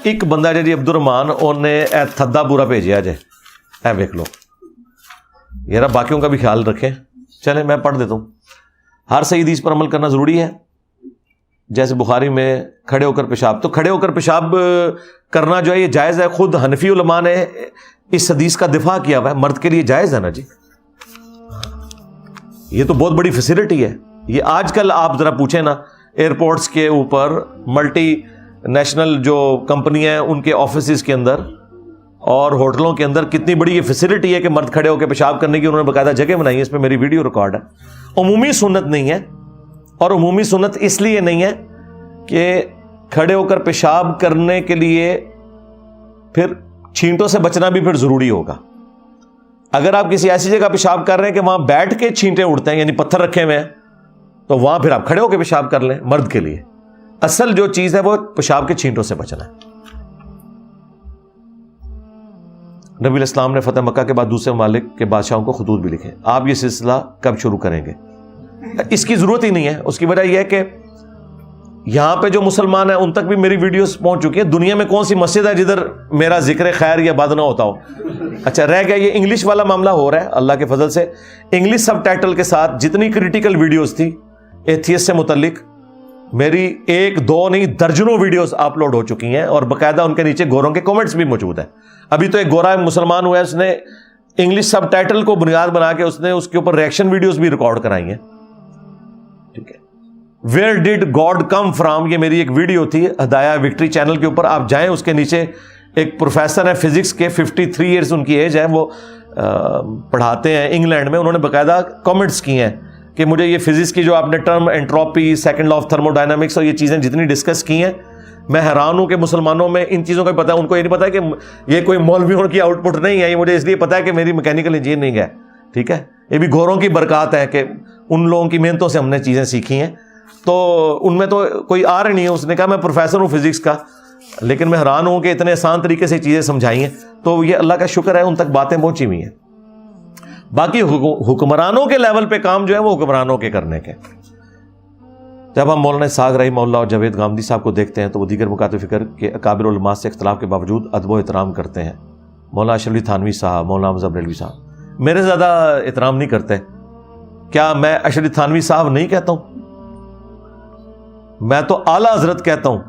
ایک بندہ جی عبد الرحمان انہیں تھدا پورا بھیجا جے، اے دیکھ لو یار، باقیوں کا بھی خیال رکھیں۔ چلیں میں پڑھ دیتا ہوں۔ ہر صحیح حدیث پر عمل کرنا ضروری ہے، جیسے بخاری میں کھڑے ہو کر پیشاب، تو کھڑے ہو کر پیشاب کرنا جو ہے یہ جائز ہے۔ خود حنفی علماء نے اس حدیث کا دفاع کیا ہوا ہے، مرد کے لیے جائز ہے نا جی، یہ تو بہت بڑی فیسلٹی ہے۔ یہ آج کل آپ ذرا پوچھیں نا، ایئرپورٹس کے اوپر ملٹی نیشنل جو کمپنیاں ہیں ان کے آفیسز کے اندر اور ہوٹلوں کے اندر کتنی بڑی یہ فیسلٹی ہے کہ مرد کھڑے ہو کے پیشاب کرنے کی انہوں نے باقاعدہ جگہ بنائی ہے۔ اس پہ میری ویڈیو ریکارڈ ہے۔ عمومی سنت نہیں ہے، اور عمومی سنت اس لیے نہیں ہے کہ کھڑے ہو کر پیشاب کرنے کے لیے پھر چھینٹوں سے بچنا بھی پھر ضروری ہوگا۔ اگر آپ کسی ایسی جگہ پیشاب کر رہے ہیں کہ وہاں بیٹھ کے چھینٹے اڑتے ہیں، یعنی پتھر رکھے ہوئے ہیں، تو وہاں پھر آپ کھڑے ہو کے پیشاب کر لیں۔ مرد کے لیے اصل جو چیز ہے وہ پیشاب کے چھینٹوں سے بچنا ہے۔ نبی علیہ السلام نے فتح مکہ کے بعد دوسرے ممالک کے بادشاہوں کو خطوط بھی لکھے۔ آپ یہ سلسلہ کب شروع کریں گے؟ اس کی ضرورت ہی نہیں ہے۔ اس کی وجہ یہ ہے کہ یہاں پہ جو مسلمان ہیں ان تک بھی میری ویڈیوز پہنچ چکی ہیں۔ دنیا میں کون سی مسجد ہے جدھر میرا ذکر خیر یا بد نہ ہوتا ہو؟ اچھا رہ گیا یہ انگلش والا معاملہ ہو رہا ہے، اللہ کے فضل سے انگلش سب ٹائٹل کے ساتھ جتنی کریٹیکل ویڈیوز تھی ایتھیسٹ سے متعلق، میری 1 2 نہیں درجنوں ویڈیوز اپلوڈ ہو چکی ہیں، اور باقاعدہ ان کے نیچے گوروں کے کمنٹس بھی موجود ہیں۔ ابھی تو ایک گورا مسلمان ہوا ہے، اس نے انگلش سب ٹائٹل کو بنیاد بنا کے اس نے اس کے اوپر ریئیکشن ویڈیوز بھی ریکارڈ کرائی ہیں۔ ٹھیک ہے، where dead God come from, یہ میری ایک ویڈیو تھی ہدایہ وکٹری چینل کے اوپر، آپ جائیں اس کے نیچے ایک پروفیسر ہے فزکس کے، 53 ایئرس ان کی ایج ہے، وہ پڑھاتے ہیں انگلینڈ میں، انہوں نے باقاعدہ کامنٹس کیے ہیں کہ مجھے یہ فزکس کی جو آپ نے term entropy, second law of thermodynamics اور یہ چیزیں جتنی ڈسکس کی ہیں، میں حیران ہوں کہ مسلمانوں میں ان چیزوں کا پتہ ہے، ان کو یہ نہیں پتا ہے کہ یہ کوئی مولویوں کی آؤٹ پٹ نہیں ہے، یہ مجھے اس لیے پتا ہے کہ میری میکینیکل انجینئرنگ ہے۔ ٹھیک ہے، یہ بھی گوروں کی برکات ہے کہ ان لوگوں کی محنتوں سے ہم نے چیزیں سیکھی ہیں، تو ان میں تو کوئی آر نہیں ہے۔ اس نے کہا میں پروفیسر ہوں فزکس کا، لیکن میں حیران ہوں کہ اتنے آسان طریقے سے چیزیں سمجھائی ہیں، تو یہ اللہ کا شکر ہے ان تک باتیں پہنچی ہوئی ہیں۔ باقی حکمرانوں کے لیول پہ کام جو ہے وہ حکمرانوں کے کرنے کے۔ جب ہم مولانا اسحاق رحمہ اللہ اور جاوید غامدی صاحب کو دیکھتے ہیں تو وہ دیگر مکاتب فکر کے اکابر علماء سے اختلاف کے باوجود ادب و احترام کرتے ہیں۔ مولانا اشرف علی تھانوی صاحب، مولانا احمد بریلوی صاحب میرے زیادہ احترام نہیں کرتے۔ کیا میں اشرف علی تھانوی صاحب نہیں کہتا ہوں؟ میں تو اعلیٰ حضرت کہتا ہوں۔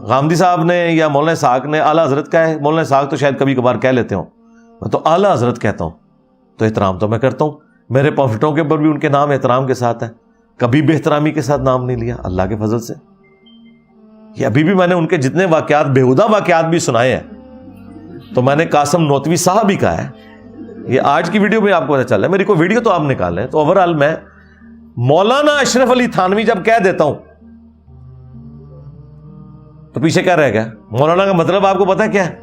غامدی صاحب نے یا مولانا اسحاق نے اعلیٰ حضرت کہا ہے، مولانا اسحاق تو شاید کبھی کبھار کہہ لیتے ہوں، میں تو اعلیٰ حضرت کہتا ہوں، تو احترام تو میں کرتا ہوں۔ میرے پمفلٹوں کے اوپر بھی ان کے نام احترام کے ساتھ ہے، کبھی بے احترامی کے ساتھ نام نہیں لیا، اللہ کے فضل سے۔ یہ ابھی بھی میں نے ان کے جتنے واقعات، بیہودہ واقعات بھی سنائے ہیں، تو میں نے قاسم نوتوی صاحب ہی کہا ہے۔ یہ آج کی ویڈیو میں آپ کو پتہ چل رہا ہے، میری کوئی ویڈیو تو آپ نکالیں، تو اوورآل میں مولانا اشرف علی تھانوی جب کہہ دیتا ہوں تو پیچھے کیا رہ گیا؟ مولانا کا مطلب آپ کو پتہ کیا ہے؟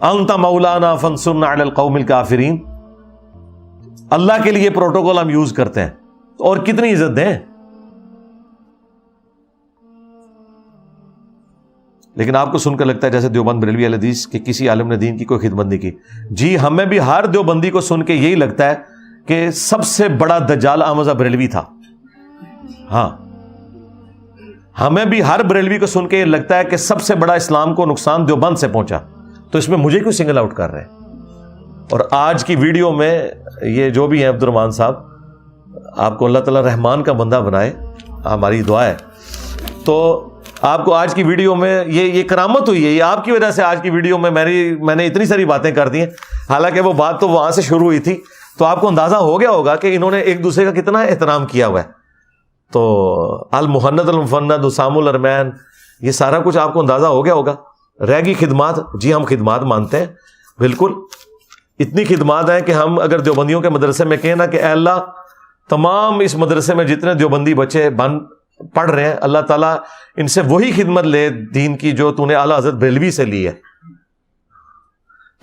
انت مولانا فانصرنا علی القوم الکافرین۔ اللہ کے لیے پروٹوکول ہم یوز کرتے ہیں، اور کتنی عزت دیں۔ لیکن آپ کو سن کر لگتا ہے جیسے دیوبند بریلوی اہل حدیث کہ کسی عالم نے دین کی کوئی خدمت نہیں کی۔ جی ہمیں بھی ہر دیوبندی کو سن کے یہی لگتا ہے کہ سب سے بڑا دجال احمد بریلوی تھا۔ ہاں، ہمیں بھی ہر بریلوی کو سن کے یہ لگتا ہے کہ سب سے بڑا اسلام کو نقصان دیوبند سے پہنچا، تو اس میں مجھے کیوں سنگل آؤٹ کر رہے ہیں؟ اور آج کی ویڈیو میں یہ جو بھی ہیں عبد الرحمان صاحب، آپ کو اللہ تعالیٰ رحمان کا بندہ بنائے، ہماری دعا ہے۔ تو آپ کو آج کی ویڈیو میں یہ کرامت ہوئی ہے، یہ آپ کی وجہ سے آج کی ویڈیو میں میں نے اتنی ساری باتیں کر دی ہیں، حالانکہ وہ بات تو وہاں سے شروع ہوئی تھی۔ تو آپ کو اندازہ ہو گیا ہوگا کہ انہوں نے ایک دوسرے کا کتنا احترام کیا ہوا ہے۔ تو المحند المفند اسام الارمین، یہ سارا کچھ آپ کو اندازہ ہو گیا ہوگا۔ رہ گئی خدمات، جی ہم خدمات مانتے ہیں، بالکل اتنی خدمات ہیں کہ ہم اگر دیوبندیوں کے مدرسے میں کہیں نا کہ اے اللہ تمام اس مدرسے میں جتنے دیوبندی بچے پڑھ رہے ہیں، اللہ تعالیٰ ان سے وہی خدمت لے دین کی جو تو نے اعلیٰ حضرت بریلوی سے لی ہے۔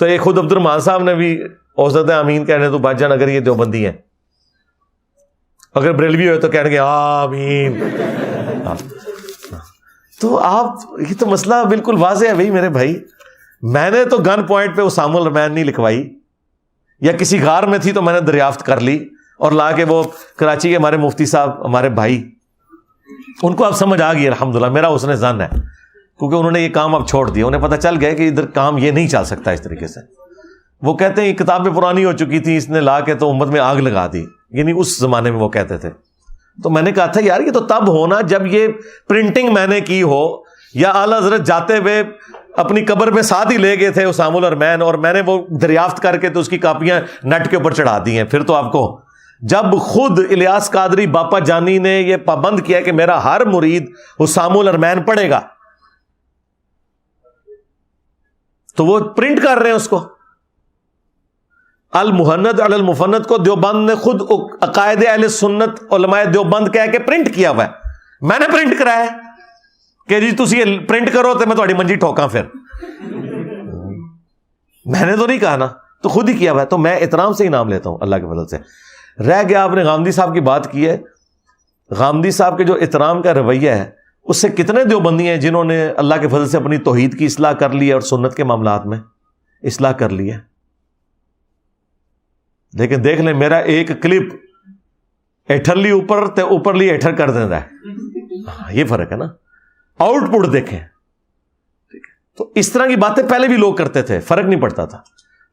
تو ایک خود عبد الرحمان صاحب نے بھی اوسط آمین کہنے تو بچ جان اگر یہ دیوبندی ہیں، اگر بریلوی ہوئے تو کہنے گے آمین۔ تو آپ یہ تو مسئلہ بالکل واضح ہے بھائی میرے بھائی۔ میں نے تو گن پوائنٹ پہ اسام الرحمین نہیں لکھوائی، یا کسی غار میں تھی تو میں نے دریافت کر لی اور لا کے وہ کراچی کے ہمارے مفتی صاحب، ہمارے بھائی، ان کو اب سمجھ آ گئی الحمدللہ، میرا حسن ظن ہے۔ کیونکہ انہوں نے یہ کام اب چھوڑ دیا, انہیں پتہ چل گیا کہ ادھر کام یہ نہیں چل سکتا اس طریقے سے. وہ کہتے ہیں یہ کتابیں پرانی ہو چکی تھی, اس نے لا کے تو امت میں آگ لگا دی, یعنی اس زمانے میں وہ کہتے تھے. تو میں نے کہا تھا یار یہ تو تب ہونا جب یہ پرنٹنگ میں نے کی ہو, یا اعلیٰ حضرت جاتے ہوئے اپنی قبر میں ساتھ ہی لے گئے تھے اسام الارمین, اور میں نے وہ دریافت کر کے تو اس کی کاپیاں نیٹ کے اوپر چڑھا دی ہیں. پھر تو آپ کو جب خود الیاس قادری باپا جانی نے یہ پابند کیا کہ میرا ہر مرید اسام الارمین پڑھے گا, تو وہ پرنٹ کر رہے ہیں اس کو. المہند علی المفند کو دیوبند نے خود عقائد اہل سنت علماء دیوبند کہہ کے پرنٹ کیا ہوا ہے, میں نے پرنٹ کرایا ہے کہ جی تسی یہ پرنٹ کرو تو میں تھوڑی منجی ٹھوکاں. پھر میں نے تو نہیں کہا نا, تو خود ہی کیا ہوا ہے. تو میں احترام سے ہی نام لیتا ہوں اللہ کے فضل سے. رہ گیا آپ نے غامدی صاحب کی بات کی ہے, غامدی صاحب کے جو احترام کا رویہ ہے اس سے کتنے دیوبندی ہیں جنہوں نے اللہ کے فضل سے اپنی توحید کی اصلاح کر لی ہے اور سنت کے معاملات میں اصلاح کر لی ہے. لیکن دیکھ لیں میرا ایک کلپ ایٹھرلی اوپر تے اوپرلی ایٹھر کر دیتا ہے, یہ فرق ہے نا. آؤٹ پٹ دیکھیں, تو اس طرح کی باتیں پہلے بھی لوگ کرتے تھے, فرق نہیں پڑتا تھا.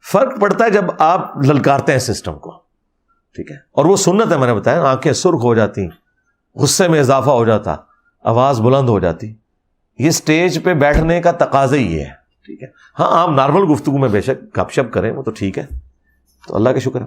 فرق پڑتا ہے جب آپ للکارتے ہیں سسٹم کو, ٹھیک ہے. اور وہ سنت ہے, میں نے بتایا آنکھیں سرخ ہو جاتی, غصے میں اضافہ ہو جاتا, آواز بلند ہو جاتی. یہ سٹیج پہ بیٹھنے کا تقاضا ہی ہے, ٹھیک ہے. ہاں آپ نارمل گفتگو میں بے شک گپ شپ کریں وہ تو ٹھیک ہے, تو اللہ کا شکر ہے.